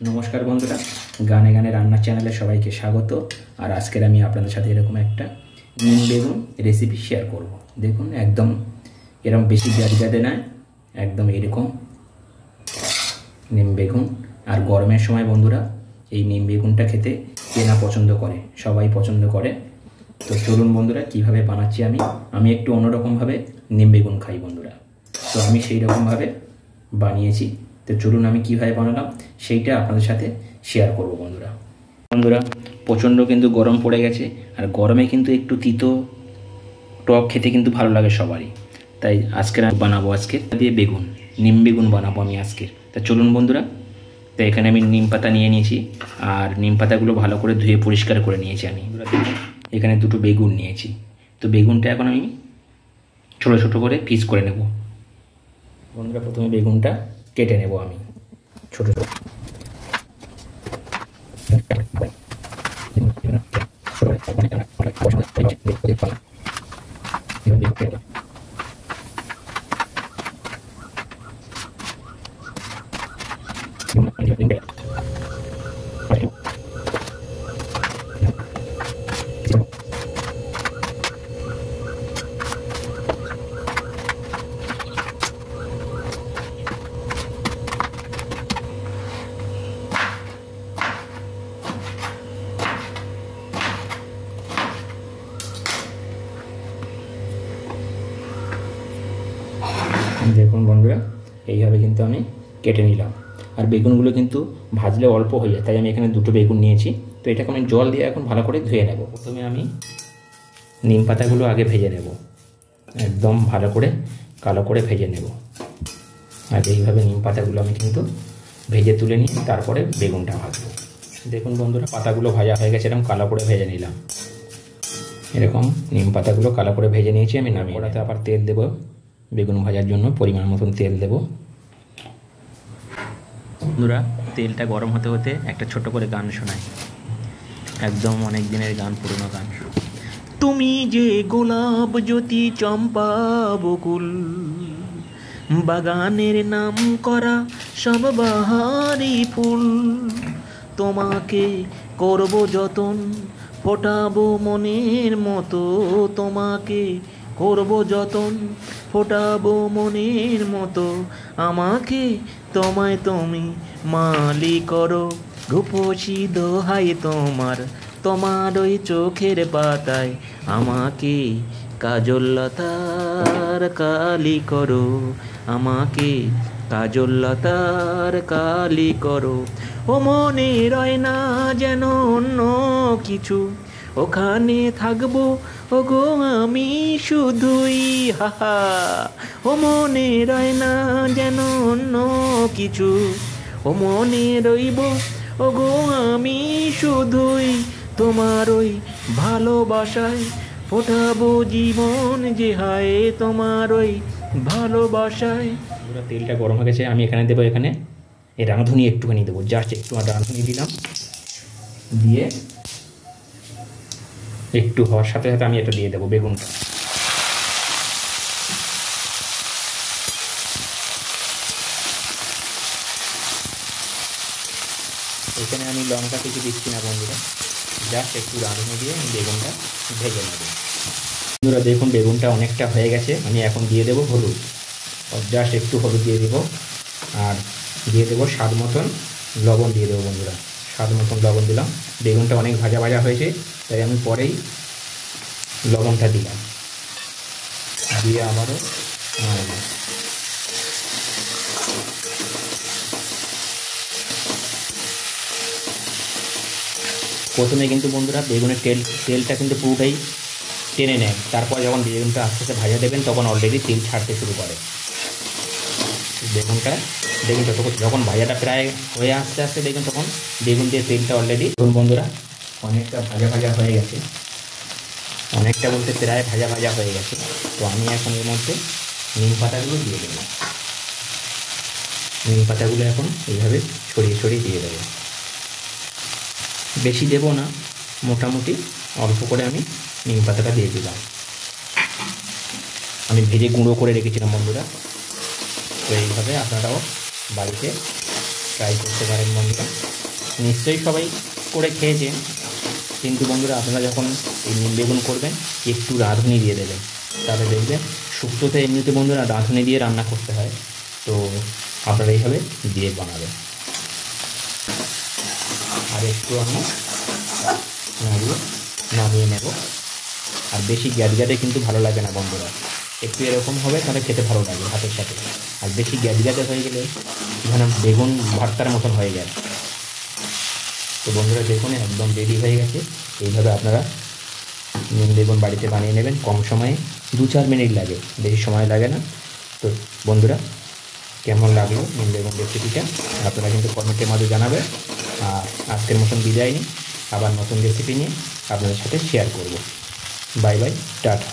নমস্কার বন্ধুরা, গানে গানে রান্নার চ্যানেলে সবাইকে স্বাগত। আর আজকের আমি আপনাদের সাথে এরকম একটা নিম বেগুন রেসিপি শেয়ার করব। দেখুন, একদম এরকম বেশি গাদে নয়, একদম এরকম নিম বেগুন। আর গরমের সময় বন্ধুরা এই নিম বেগুনটা খেতে কে না পছন্দ করে, সবাই পছন্দ করে। তো চলুন বন্ধুরা, কিভাবে বানাচ্ছি আমি একটু অন্যরকমভাবে নিম বেগুন খাই বন্ধুরা। তো আমি সেই রকমভাবে বানিয়েছি। তো চলুন আমি কীভাবে বানালাম সেইটা আপনাদের সাথে শেয়ার করব বন্ধুরা। প্রচণ্ড কিন্তু গরম পড়ে গেছে, আর গরমে কিন্তু একটু তিতো টক খেতে কিন্তু ভালো লাগে সবারই। তাই আজকে আমি বানাবো দিয়ে বেগুন, নিম বেগুন বানাবো আমি আজকে। তা চলুন বন্ধুরা। তো এখানে আমি নিম পাতা নিয়ে নিয়েছি, আর নিম পাতাগুলো ভালো করে ধুয়ে পরিষ্কার করে নিয়েছি আমি। এখানে দুটো বেগুন নিয়েছি। তো বেগুনটা এখন আমি ছোটো ছোটো করে পিস করে নেব বন্ধুরা। প্রথমে বেগুনটা কেটে নেব আমি ছোটো ছোটো। দেখুন বন্ধুরা, এইভাবে কিন্তু আমি কেটে নিলাম। আর বেগুনগুলো কিন্তু ভাজলে অল্প হয়ে যায়, তাই আমি এখানে দুটো বেগুন নিয়েছি। তো এটাকে আমি জল দিয়ে এখন ভালো করে ধুয়ে নেব। প্রথমে আমি নিম পাতাগুলো আগে ভেজে নেব, একদম ভালো করে কালো করে ভেজে নেব। আর এইভাবে নিম পাতাগুলো আমি কিন্তু ভেজে তুলে নিই, তারপরে বেগুনটা ভাজবো। দেখুন বন্ধুরা, পাতাগুলো ভাজা হয়ে গেছে, এরকম কালো করে ভেজে নিলাম। এরকম নিম পাতাগুলো কালো করে ভেজে নিয়েছি আমি। নামিয়ে ওটাতে আবার তেল দেবো বেগুন ভাজার জন্য, পরিমাণ মতন তেল দেব বন্ধুরা। তেলটা গরম হতে হতে একটা ছোট করে গান শোনায়, একদম অনেক দিনের গান, পুরনো গান। তুমি যে গোলাপ জ্যোতি চম্পা বকুল, বাগানের নাম করা সব বাহারি ফুল, তোমাকে করব যতন, ফোটাবো মনের মতো, তোমাকে করব যতন, ফোটাবো মনের মতো, আমাকে তোমায় তুমি মালি করো, রূপসী দোহাই তোমার, তোমার ওই চোখের পাতায় আমাকে কাজল লতার কালি করো, আমাকে কাজল লতার কালি করো। ও মনে রয় না যেন অন্য কিছু, ওখানে থাকবো ও গো আমি শুধুই, হাহা। ও মনে রয় না যেন অন্য কিছু, ও মনে রইব ও গো আমি শুধুই, তোমার ওই ভালোবাসায় ফোটাবো জীবন যে হায়, তোমার ওই ভালোবাসায়। তেলটা গরম হয়ে গেছে, আমি এখানে দেবো, এখানে এই রাঁধুনি একটুখানি দেবো, জাস্ট একটু রাঁধুনি দিলাম। দিয়ে একটু হওয়ার সাথে সাথে আমি এটা দিয়ে দেবো বেগুনটা। এখানে আমি লঙ্কা কিছু দিচ্ছি না বন্ধুরা, জাস্ট একটু রাঁধুনি দিয়ে আমি বেগুনটা ভেজে নেব বন্ধুরা। দেখুন বেগুনটা অনেকটা হয়ে গেছে, আমি এখন দিয়ে দেবো হলুদ, জাস্ট একটু হলুদ দিয়ে দেবো। আর দিয়ে দেবো স্বাদ মতন লবণ দিয়ে দেবো বন্ধুরা, স্বাদ মতন লবণ দিলাম। বেগুনটা অনেক ভাজা ভাজা হয়েছে, তাই আমি পরেই লবণটা দিলাম। দিয়ে আবারও প্রথমে কিন্তু বন্ধুরা বেগুনের তেলটা কিন্তু পুরোটাই টেনে নেয়, তারপর যখন বেগুনটা আস্তে আস্তে ভাজা দেবেন তখন অলরেডি তেল ছাড়তে শুরু করে বেগুনটা। দেখুন যখন ভাজাটা প্রায় হয়ে আস্তে আস্তে দেখুন, তখন বেগুন দিয়ে তেলটা অলরেডি, দেখুন বন্ধুরা, অনেকটা ভাজা ভাজা হয়ে গেছে, অনেকটা বলতে প্রায় ভাজা ভাজা হয়ে গেছে। তো আমি এখন এর মধ্যে নিম পাতাগুলো দিয়ে দেবো, নিম পাতাগুলো এখন এইভাবে ছড়িয়ে ছড়িয়ে দিয়ে দেবো। বেশি দেবো না, মোটামুটি অল্প করে আমি নিম পাতাটা দিয়ে দিলাম। আমি ভেজে গুঁড়ো করে রেখেছিলাম বন্ধুরা। তো এইভাবে আপনারাও বাড়িতে ট্রাই করতে পারেন বন্ধুরা। নিশ্চয়ই সবাই করে খেয়েছেন, কিন্তু বন্ধুরা আপনারা যখন এই নিম বেগুন করবেন একটু রাঁধুনি দিয়ে দেবেন, তাহলে দেখবেন শুক্তোতে এমনিতে বন্ধুরা রাঁধুনি দিয়ে রান্না করতে হয়, তো আপনারা এইভাবে দিয়ে বানাবেন। আর একটু আমি নামিয়ে নেব। আর বেশি গ্যাদগ্যাদে কিন্তু ভালো লাগে না বন্ধুরা, একটু এরকম হবে তাহলে খেতে ভালো লাগে ভাতের সাথে। আর বেশি গ্যাদগ্যাদে হয়ে গেলে যেন বেগুন ভর্তার মতন হয়ে যায়। তো বন্ধুরা দেখুন একদম রেডি হয়ে গেছে। এইভাবে আপনারা নিম বেগুন বাড়িতে বানিয়ে নেবেন, কম সময়ে 2-4 মিনিট লাগে, বেশি সময় লাগে না। তো বন্ধুরা কেমন লাগলো নিম বেগুন রেসিপিটা আপনারা কিন্তু কমেন্টের মাঝে জানাবেন। আর আজকের মতন বিদায় নিই, আবার নতুন রেসিপি নিয়ে আপনাদের সাথে শেয়ার করব। Bye bye, tata.